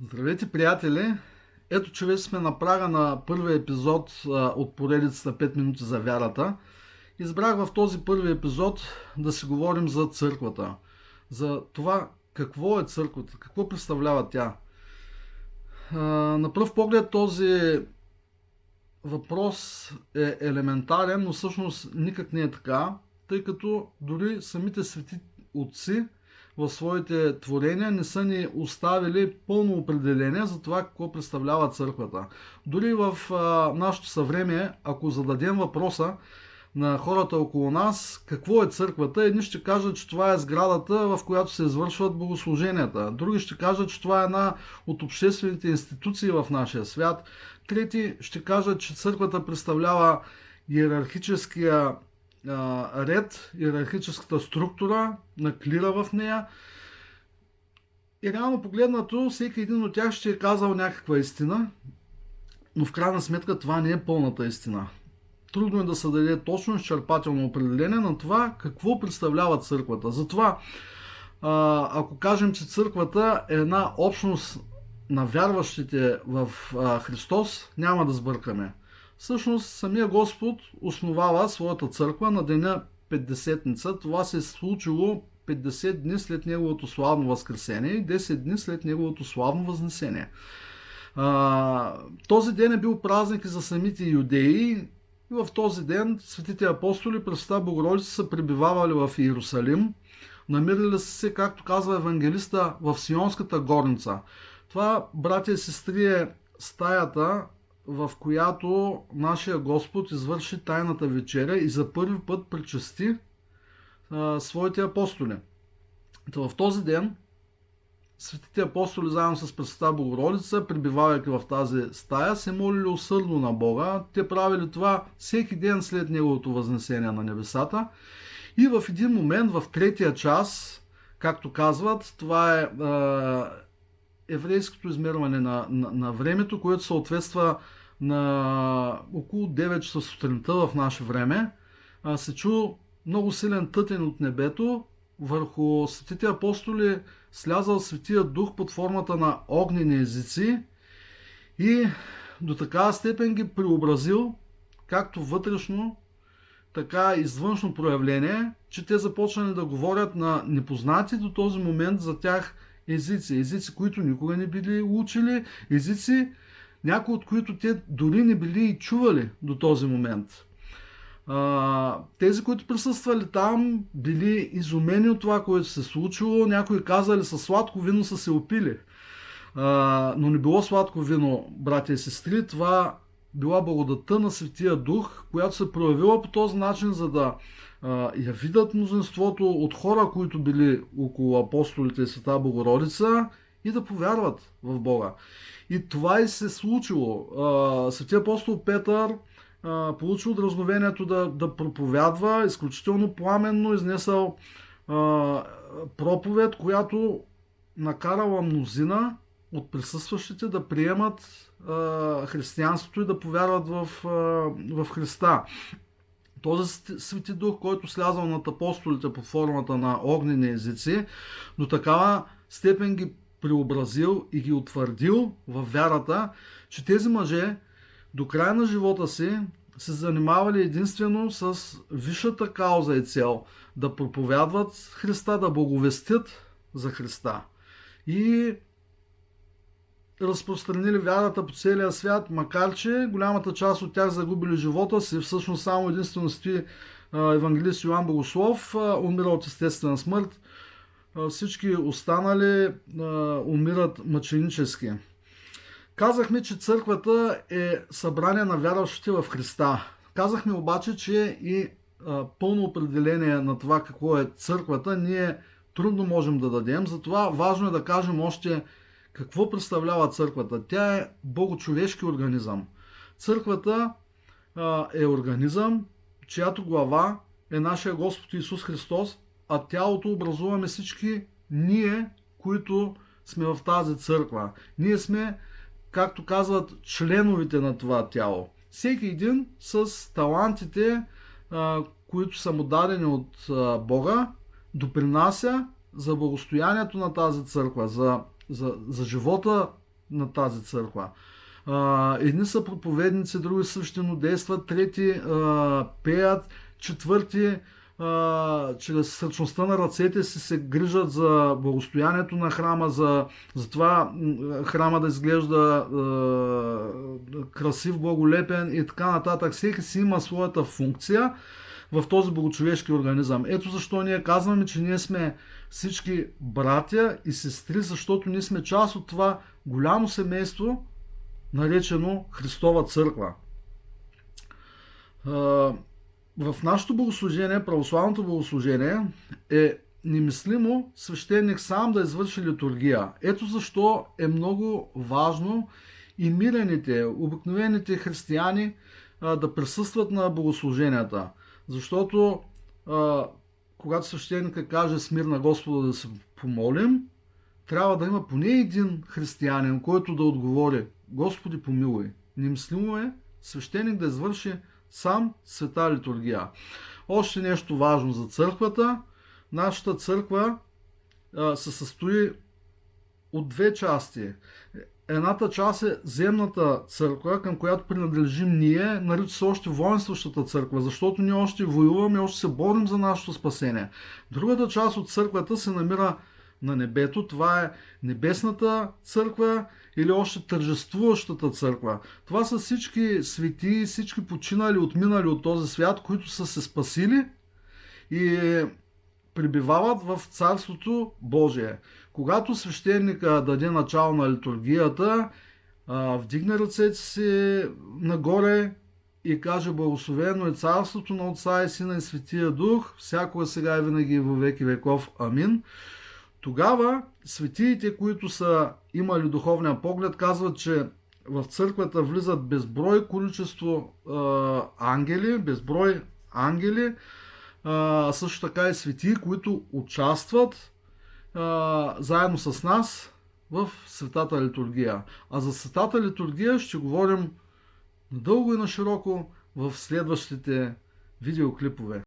Здравейте, приятели! Ето, че вече сме на прага на първия епизод от поредицата 5 минути за вярата. Избрах в този първи епизод да си говорим за църквата. За това какво е църквата, какво представлява тя. На пръв поглед този въпрос е елементарен, но всъщност никак не е така, тъй като дори самите свети отци в своите творения не са ни оставили пълно определение за това какво представлява църквата. Дори в нашето съвремие, ако зададем въпроса на хората около нас какво е църквата, едни ще кажат, че това е сградата, в която се извършват богослуженията. Други ще кажат, че това е една от обществените институции в нашия свят. Трети ще кажат, че църквата представлява иерархическия ред, иерархическата структура на клира в нея. И реално погледнато, всеки един от тях ще е казал някаква истина, но в крайна сметка това не е пълната истина. Трудно е да се даде точно изчерпателно определение на това какво представлява църквата. Затова, ако кажем, че църквата е една общност на вярващите в Христос, няма да сбъркаме. Всъщност, самия Господ основава своята църква на деня Петдесетница. Това се е случило 50 дни след Неговото славно възкресение и 10 дни след Неговото славно възнесение. Този ден е бил празник и за самите юдеи. И в този ден светите апостоли през Света Богородица са пребивавали в Иерусалим. Намирали са се, както казва евангелиста, в Сионската горница. Това, братя и сестри, е стаята, в която нашия Господ извърши тайната вечеря и за първи път причести своите апостоли. В този ден светите апостоли заедно с Пресвета Богородица, пребивавайки в тази стая, се молили усърдно на Бога. Те правили това всеки ден след Неговото възнесение на небесата. И в един момент, в третия час, както казват, това е еврейското измерване на времето, което съответства на около 9 часа сутринта в наше време, се чу много силен тътен от небето. Върху светите апостоли слязал Светия Дух под формата на огнени езици и до такава степен ги преобразил, както вътрешно, така и външно проявление, че те започнали да говорят на непознати до този момент за тях езици. Езици, които никога не били учили, езици, някои от които те дори не били и чували до този момент. Тези, които присъствали там, били изумени от това, което се случило. Някои казали, със сладко вино са се опили. Но не било сладко вино, братя и сестри. Това била благодата на Светия Дух, която се проявила по този начин, за да я видят мнозинството от хора, които били около апостолите и Света Богородица, и да повярват в Бога. И това и се случило. Светия апостол Петър получил дразновението да проповядва, изключително пламенно изнесъл проповед, която накарала мнозина от присъстващите да приемат християнството и да повярват в Христа. Този Свети Дух, който слязал над апостолите под формата на огнени езици, до такава степен ги преобразил и ги утвърдил в вярата, че тези мъже до края на живота си се занимавали единствено с висшата кауза и цел да проповядват Христа, да благовестят за Христа. И разпространили вярата по целия свят, макар че голямата част от тях загубили живота си. Всъщност само единствено стои евангелист Йоан Богослов, умира от естествена смърт. Всички останали умират мъченически. Казахме, че църквата е събрание на вярващите в Христа. Казахме обаче, че и пълно определение на това какво е църквата ние трудно можем да дадем. Затова важно е да кажем още какво представлява църквата. Тя е богочовешки организъм. Църквата е организъм, чиято глава е нашия Господ Исус Христос, а тялото образуваме всички ние, които сме в тази църква. Ние сме, както казват, членовете на това тяло. Всеки един с талантите, които са му дадени от Бога, допринася за благостоянието на тази църква, за живота на тази църква. Едни са проповедници, други свещенодействат, трети пеят, четвърти чрез същността на ръцете си се грижат за благостоянието на храма, за това храма да изглежда красив, благолепен и така нататък. Всеки си има своята функция в този богочовешки организъм. Ето защо ние казваме, че ние сме всички братя и сестри, защото ние сме част от това голямо семейство, наречено Христова църква. В нашето богослужение, православното богослужение, е немислимо свещеник сам да извърши литургия. Ето защо е много важно и мирените, обикновените християни да присъстват на богослуженията. Защото когато свещеника каже с мир на Господа да се помолим, трябва да има поне един християнин, който да отговори: Господи, помилуй. Немислимо е свещеник да извърши сам света литургия. Още нещо важно за църквата. Нашата църква се състои от две части. Едната част е земната църква, към която принадлежим ние, нарича се още воинстващата църква, защото ние още воюваме, още се борим за нашето спасение. Другата част от църквата се намира на небето. Това е небесната църква или още тържествуващата църква. Това са всички светии, всички починали, отминали от този свят, които са се спасили и пребивават в Царството Божие. Когато свещеника даде начало на литургията, вдигне ръцете си нагоре и каже: благословено е Царството на Отца и Сина и Светия Дух, всякога, сега и винаги и във веки веков. Амин. Тогава светиите, които са имали духовния поглед, казват, че в църквата влизат безброй количество ангели, също така и светии, които участват заедно с нас в светата литургия. А за светата литургия ще говорим надълго и на широко в следващите видеоклипове.